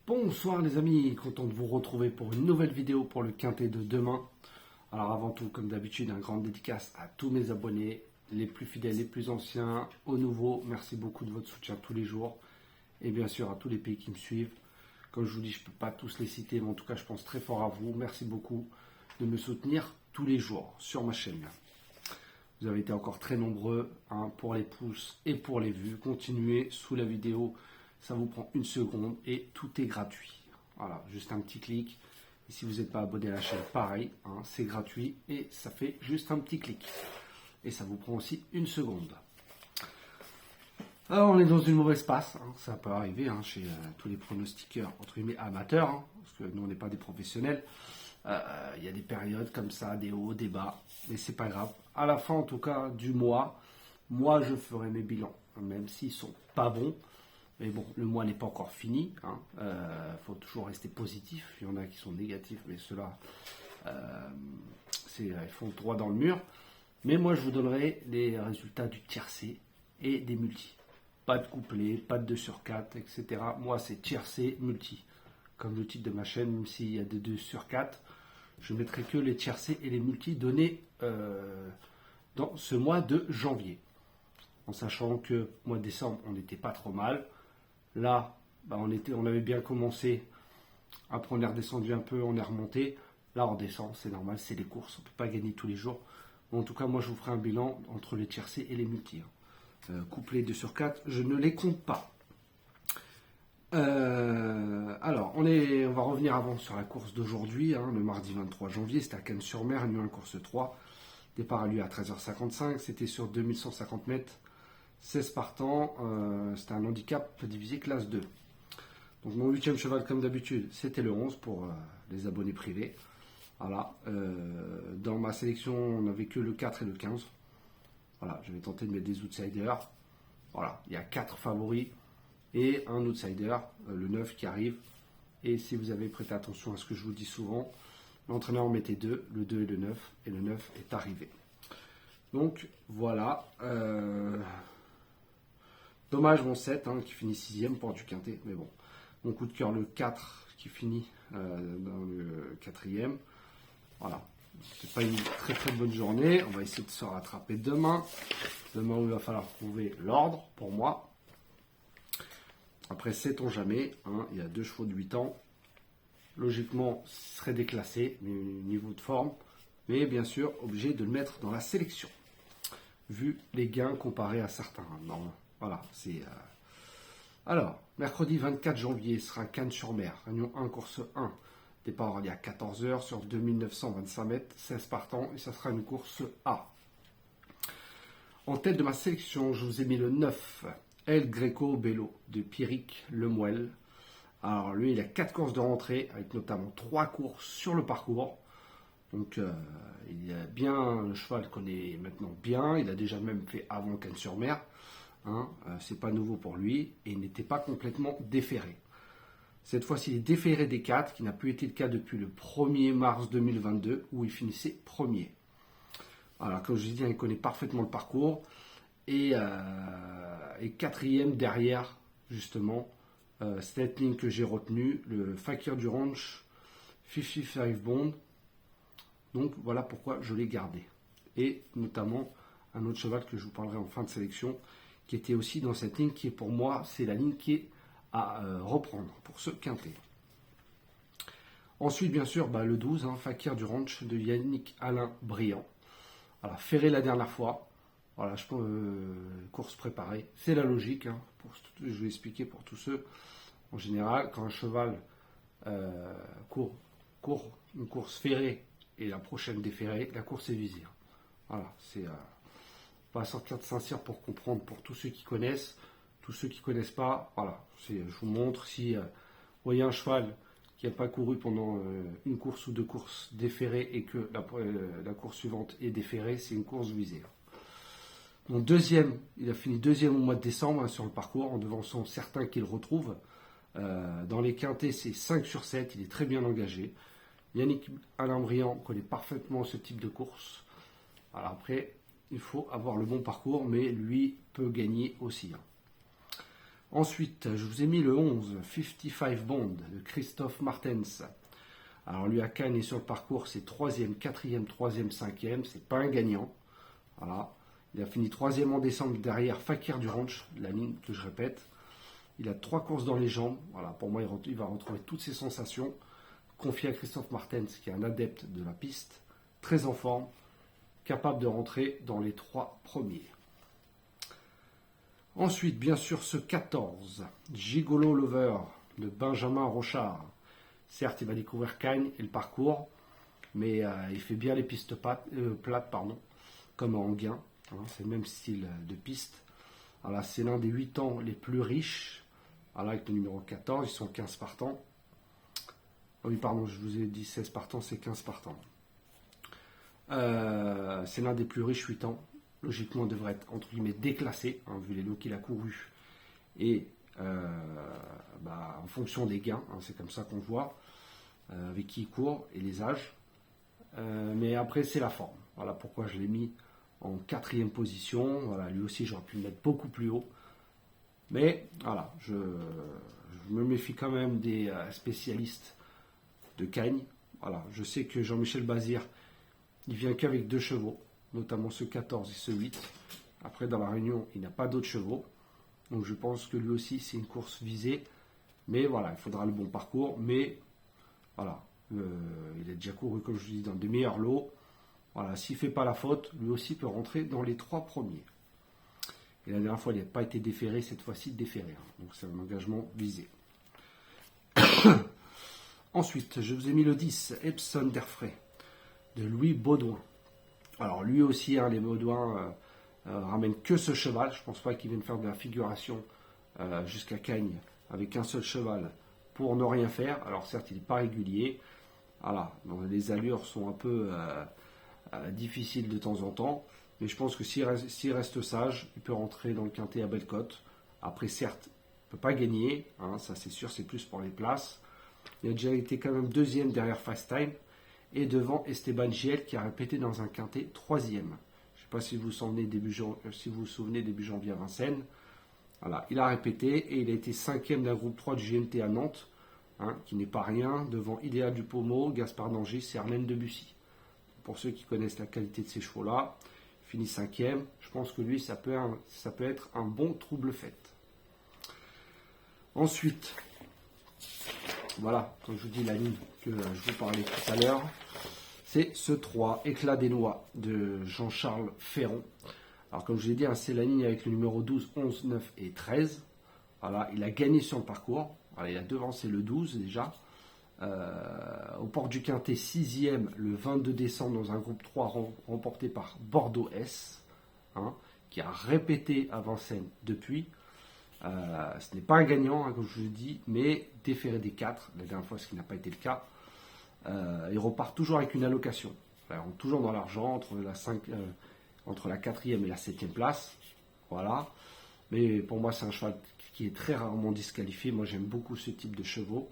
Bonsoir les amis, content de vous retrouver pour une nouvelle vidéo pour le quintet de demain. Alors avant tout, comme d'habitude, un grand dédicace à tous mes abonnés, les plus fidèles, les plus anciens, aux nouveaux. Merci beaucoup de votre soutien tous les jours. Et bien sûr à tous les pays qui me suivent. Comme je vous dis, je ne peux pas tous les citer, mais en tout cas je pense très fort à vous. Merci beaucoup de me soutenir tous les jours sur ma chaîne. Vous avez été encore très nombreux pour les pouces et pour les vues. Continuez sous la vidéo. Ça vous prend une seconde et tout est gratuit. Voilà, juste un petit clic. Et si vous n'êtes pas abonné à la chaîne, pareil, c'est gratuit et ça fait juste un petit clic. Et ça vous prend aussi une seconde. Alors, on est dans une mauvaise passe. Ça peut arriver chez tous les pronostiqueurs, entre guillemets, amateurs, parce que nous, on n'est pas des professionnels. Il y a des périodes comme ça, des hauts, des bas, mais c'est pas grave. À la fin, en tout cas, du mois, moi, je ferai mes bilans, même s'ils sont pas bons. Mais bon, le mois n'est pas encore fini. Faut toujours rester positif. Il y en a qui sont négatifs, mais ceux-là, ils font droit dans le mur. Mais moi, je vous donnerai les résultats du tiercé et des multis. Pas de couplet, pas de 2 sur 4, etc. Moi, c'est tiercé, multi. Comme le titre de ma chaîne, même s'il y a des 2 sur 4, je ne mettrai que les tiercés et les multis donnés dans ce mois de janvier. En sachant que mois de décembre, on n'était pas trop mal. Là, on avait bien commencé. Après, on est redescendu un peu, on est remonté. Là, on descend, c'est normal, c'est les courses. On ne peut pas gagner tous les jours. Mais en tout cas, moi, je vous ferai un bilan entre les tiercés et les multis. Couplés 2 sur 4, je ne les compte pas. Alors, on va revenir avant sur la course d'aujourd'hui, le mardi 23 janvier. C'était à Cannes-sur-Mer, N1 course 3. Départ a lieu à 13h55. C'était sur 2150 mètres. 16 partants, c'était un handicap divisé classe 2. Donc mon 8e cheval, comme d'habitude, c'était le 11 pour les abonnés privés. Voilà. Dans ma sélection, on n'avait que le 4 et le 15. Voilà, je vais tenter de mettre des outsiders. Voilà, il y a 4 favoris et un outsider, le 9 qui arrive. Et si vous avez prêté attention à ce que je vous dis souvent, l'entraîneur en mettait 2, le 2 et le 9 est arrivé. Donc voilà. Dommage mon 7 qui finit 6e pour du quintet, mais bon. Mon coup de cœur le 4 qui finit dans le 4e. Voilà. C'est pas une très très bonne journée. On va essayer de se rattraper demain. Demain il va falloir trouver l'ordre pour moi. Après sait-on jamais, il y a 2 chevaux de 8 ans. Logiquement, ce serait déclassé, niveau de forme. Mais bien sûr, obligé de le mettre dans la sélection. Vu les gains comparés à certains. Non. Voilà, c'est... Alors, mercredi 24 janvier sera Cannes-sur-Mer, Réunion 1, course 1. Départ il y a 14h sur 2925 mètres, 16 partants, et ça sera une course A. En tête de ma sélection, je vous ai mis le 9, El Greco Bello, de Pierrick Lemuel. Alors, lui, il a 4 courses de rentrée, avec notamment 3 courses sur le parcours. Donc, il a bien, le cheval connaît maintenant bien, il a déjà même fait avant Cannes-sur-Mer. C'est pas nouveau pour lui et il n'était pas complètement déféré. Cette fois-ci, il est déféré des 4, qui n'a plus été le cas depuis le 1er mars 2022 où il finissait premier. Alors, comme je vous dis, il connaît parfaitement le parcours et 4e derrière, justement, cette ligne que j'ai retenue, le Fakir du Ranch 55 Bond. Donc, voilà pourquoi je l'ai gardé. Et notamment, un autre cheval que je vous parlerai en fin de sélection, qui était aussi dans cette ligne, qui est pour moi, c'est la ligne qui est à reprendre pour ce quintet. Ensuite, bien sûr, le 12, Fakir du Ranch de Yannick Alain Briand. Voilà, ferré la dernière fois. Voilà, je pense course préparée. C'est la logique. Je vais expliquer pour tous ceux. En général, quand un cheval court une course ferrée et la prochaine déferrée, la course est visée. Voilà, c'est... On va sortir de Saint-Cyr pour comprendre, pour tous ceux qui connaissent. Tous ceux qui ne connaissent pas, voilà, je vous montre. Si vous voyez un cheval qui n'a pas couru pendant une course ou 2 courses déférées et que la course suivante est déférée, c'est une course visée. Donc il a fini 2e au mois de décembre sur le parcours, en devançant certains qu'il retrouve. Dans les quintets, c'est 5 sur 7, il est très bien engagé. Yannick Alain Briand connaît parfaitement ce type de course. Alors après, il faut avoir le bon parcours, mais lui peut gagner aussi. Ensuite, je vous ai mis le 11, 55 Bond de Christophe Martens. Alors lui à Cannes et sur le parcours, c'est 3e, 4e, 3e, 5e, c'est pas un gagnant. Voilà. Il a fini 3e en décembre derrière Fakir du Ranch, la ligne que je répète. Il a 3 courses dans les jambes. Voilà, pour moi, il va retrouver toutes ses sensations. Confié à Christophe Martens, qui est un adepte de la piste, très en forme, capable de rentrer dans les 3 premiers. Ensuite, bien sûr, ce 14, Gigolo Lover de Benjamin Rochard. Certes, il va découvrir Cagnes et le parcours, mais il fait bien les pistes plates, comme en Anguin. Hein, c'est le même style de piste. Alors, c'est l'un des 8 ans les plus riches. Alors, avec le numéro 14, ils sont 15 partants. Oh oui, pardon, je vous ai dit 16 partants, c'est 15 partants. C'est l'un des plus riches 8 ans. Logiquement, il devrait être, entre guillemets, déclassé, hein, vu les lots qu'il a couru. Et en fonction des gains, hein, c'est comme ça qu'on voit, avec qui il court et les âges. Mais après, c'est la forme. Voilà pourquoi je l'ai mis en 4e position. Voilà, lui aussi, j'aurais pu le mettre beaucoup plus haut. Mais voilà, je me méfie quand même des spécialistes de Cagnes. Voilà, je sais que Jean-Michel Bazir, il vient qu'avec 2 chevaux, notamment ce 14 et ce 8. Après, dans la Réunion, il n'a pas d'autres chevaux. Donc je pense que lui aussi, c'est une course visée. Mais voilà, il faudra le bon parcours. Mais voilà, il a déjà couru, comme je vous dis, dans des meilleurs lots. Voilà, s'il ne fait pas la faute, lui aussi peut rentrer dans les 3 premiers. Et la dernière fois, il n'a pas été déféré, cette fois-ci déféré. Donc c'est un engagement visé. Ensuite, je vous ai mis le 10, Epson d'Airfray, de Louis Baudouin. Alors lui aussi, hein, les Baudouins ramènent que ce cheval. Je ne pense pas qu'ils viennent faire de la figuration jusqu'à Cagnes avec un seul cheval pour ne rien faire. Alors certes, il n'est pas régulier. Voilà, donc les allures sont un peu difficiles de temps en temps. Mais je pense que s'il reste sage, il peut rentrer dans le quintet à belle cote. Après, certes, il ne peut pas gagner. Hein, ça, c'est sûr, c'est plus pour les places. Il a déjà été quand même 2e derrière Fast Time. Et devant Esteban Giel, qui a répété dans un quintet 3e. Je ne sais pas si vous vous souvenez début janvier à Vincennes. Voilà, il a répété et il a été 5e d'un groupe 3 du GNT à Nantes, hein, qui n'est pas rien, devant Idéal du Pommeau, Gaspard d'Angis et Arlène Debussy. Pour ceux qui connaissent la qualité de ces chevaux-là, il finit 5e. Je pense que lui, ça peut être un bon trouble-fête. Ensuite, voilà, comme je vous dis, la ligne que je vous parlais tout à l'heure, c'est ce 3, Éclat des Noix de Jean-Charles Ferron. Alors comme je vous l'ai dit, hein, c'est la ligne avec le numéro 12, 11, 9 et 13. Voilà, il a gagné sur le parcours. Voilà, il a devancé le 12 déjà. Au port du Quintet, 6e le 22 décembre dans un groupe 3 remporté par Bordeaux S, hein, qui a répété à Vincennes depuis. Ce n'est pas un gagnant, hein, comme je vous le dis, mais déféré des 4, la dernière fois, ce qui n'a pas été le cas. Il repart toujours avec une allocation. Alors, toujours dans l'argent, entre la 4e et la 7e place. Voilà. Mais pour moi, c'est un cheval qui est très rarement disqualifié. Moi, j'aime beaucoup ce type de chevaux.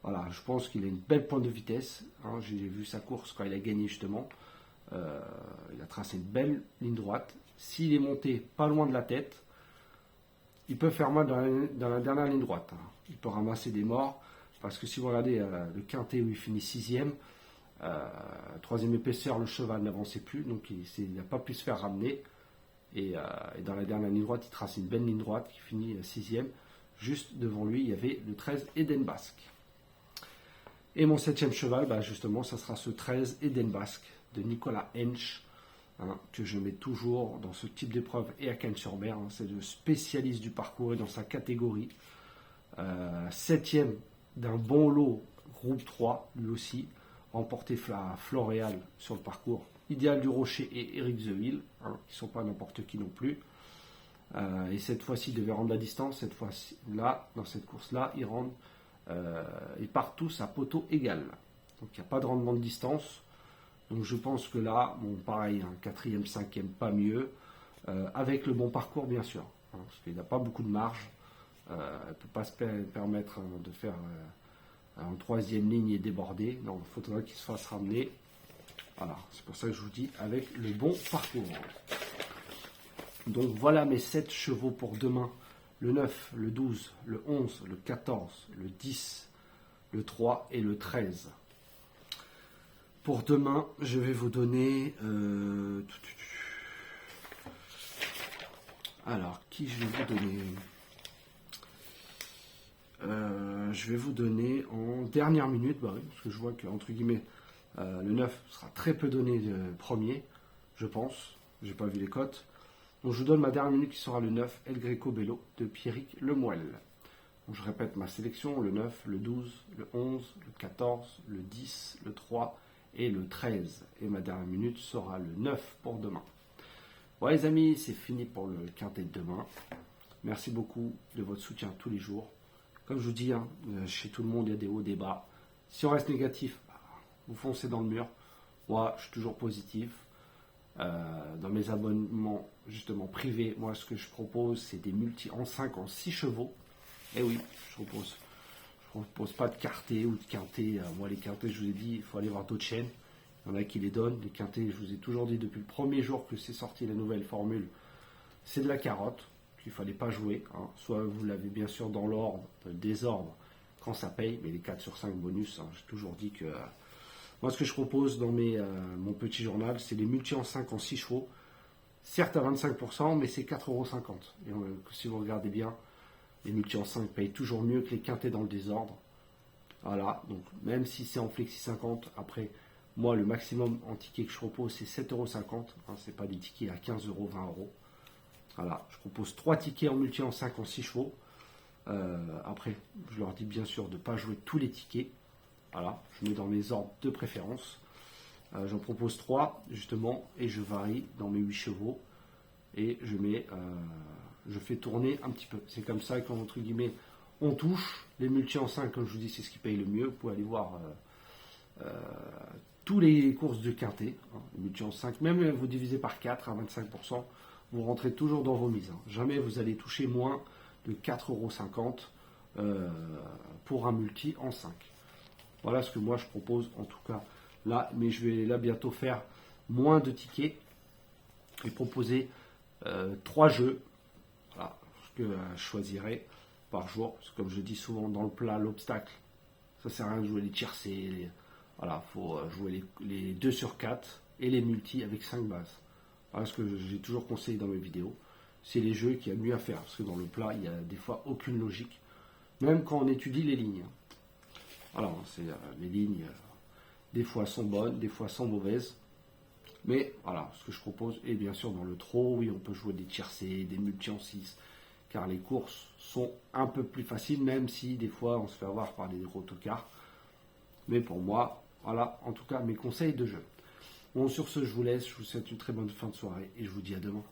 Voilà, je pense qu'il a une belle pointe de vitesse. Hein, j'ai vu sa course quand il a gagné, justement. Il a tracé une belle ligne droite. S'il est monté pas loin de la tête, il peut faire mal dans la dernière ligne droite. Hein. Il peut ramasser des morts. Parce que si vous regardez le quintet où il finit 6e, 3e épaisseur, le cheval n'avançait plus. Donc il n'a pas pu se faire ramener. Et dans la dernière ligne droite, il trace une belle ligne droite qui finit 6e. Juste devant lui, il y avait le 13 Eden Basque. Et mon 7e cheval, justement, ça sera ce 13 Eden Basque de Nicolas Hench. Hein, que je mets toujours dans ce type d'épreuve et à Cagnes-sur-Mer. Hein, c'est le spécialiste du parcours et dans sa catégorie. 7e d'un bon lot, groupe 3, lui aussi, remporté à Floréal sur le parcours. Idéal du Rocher et Eric Zeville, hein, qui ne sont pas n'importe qui non plus. Et cette fois-ci, ils devaient rendre la distance. Cette fois-ci, là, dans cette course-là, ils partent tous à poteau égal. Donc il n'y a pas de rendement de distance. Donc je pense que là, bon, pareil, 4e, 5e, pas mieux, avec le bon parcours bien sûr, hein, parce qu'il n'a pas beaucoup de marge, elle ne peut pas se permettre de faire en 3e ligne et déborder, donc il faudra qu'il se fasse ramener, voilà, c'est pour ça que je vous dis avec le bon parcours. Donc voilà mes 7 chevaux pour demain le 9, le 12, le 11, le 14, le 10, le 3 et le 13. Pour demain, je vais vous donner... Alors, qui je vais vous donner je vais vous donner en dernière minute, bah oui, parce que je vois que, entre guillemets, le 9 sera très peu donné premier, je pense. J'ai pas vu les cotes. Donc, je vous donne ma dernière minute qui sera le 9, El Greco Bello de Pierrick Lemoelle. Donc, je répète ma sélection, le 9, le 12, le 11, le 14, le 10, le 3 et le 13. Et ma dernière minute sera le 9 pour demain. Voilà les amis, c'est fini pour le quintet de demain. Merci beaucoup de votre soutien tous les jours. Comme je vous dis, hein, chez tout le monde, il y a des hauts, des bas. Si on reste négatif, vous foncez dans le mur. Moi, je suis toujours positif. Dans mes abonnements, justement, privés, moi, ce que je propose, c'est des multis en 5, en 6 chevaux. Et oui, je propose pas de quartet ou de quintet. Moi, les quintets, je vous ai dit, il faut aller voir d'autres chaînes. Il y en a qui les donnent. Les quintets, je vous ai toujours dit depuis le premier jour que c'est sorti la nouvelle formule, c'est de la carotte qu'il ne fallait pas jouer. Hein. Soit vous l'avez bien sûr dans l'ordre, le désordre, quand ça paye, mais les 4 sur 5 bonus, hein, j'ai toujours dit que... moi, ce que je propose dans mon petit journal, c'est les multi en 5 en 6 chevaux. Certes à 25%, mais c'est 4,50 €. Et si vous regardez bien, les multi en 5 payent toujours mieux que les quintés dans le désordre. Voilà, donc même si c'est en flexi 50, après, moi, le maximum en ticket que je propose, c'est 7,50 €. Hein, c'est pas des tickets à 15 €, 20 €. Voilà, je propose 3 tickets en multi en 5 en 6 chevaux. Après, je leur dis bien sûr de ne pas jouer tous les tickets. Voilà, je mets dans mes ordres de préférence. J'en propose 3 justement et je varie dans mes 8 chevaux. Et je fais tourner un petit peu. C'est comme ça qu'entre guillemets, on touche. Les multi en 5, comme je vous dis, c'est ce qui paye le mieux. Vous pouvez aller voir tous les courses de quintet. Hein, les multi en 5, même vous divisez par 4 à 25%. Vous rentrez toujours dans vos mises. Hein. Jamais vous allez toucher moins de 4,50 € pour un multi en 5. Voilà ce que moi je propose en tout cas là. Mais je vais là bientôt faire moins de tickets et proposer 3 jeux. Voilà ce que je choisirai par jour. Parce que comme je dis souvent dans le plat, l'obstacle, ça sert à rien de jouer les tiercés. Voilà, il faut jouer les 2 sur 4 et les multis avec 5 bases. Voilà ce que j'ai toujours conseillé dans mes vidéos. C'est les jeux qu'il y a mieux à faire. Parce que dans le plat, il n'y a des fois aucune logique. Même quand on étudie les lignes. Voilà, les lignes, des fois sont bonnes, des fois sont mauvaises. Mais voilà, ce que je propose. Et bien sûr, dans le trot, oui, on peut jouer des tiercés, des multi en 6. Car les courses sont un peu plus faciles, même si des fois on se fait avoir par des gros tocards. Mais pour moi, voilà, en tout cas, mes conseils de jeu. Bon, sur ce, je vous laisse. Je vous souhaite une très bonne fin de soirée et je vous dis à demain.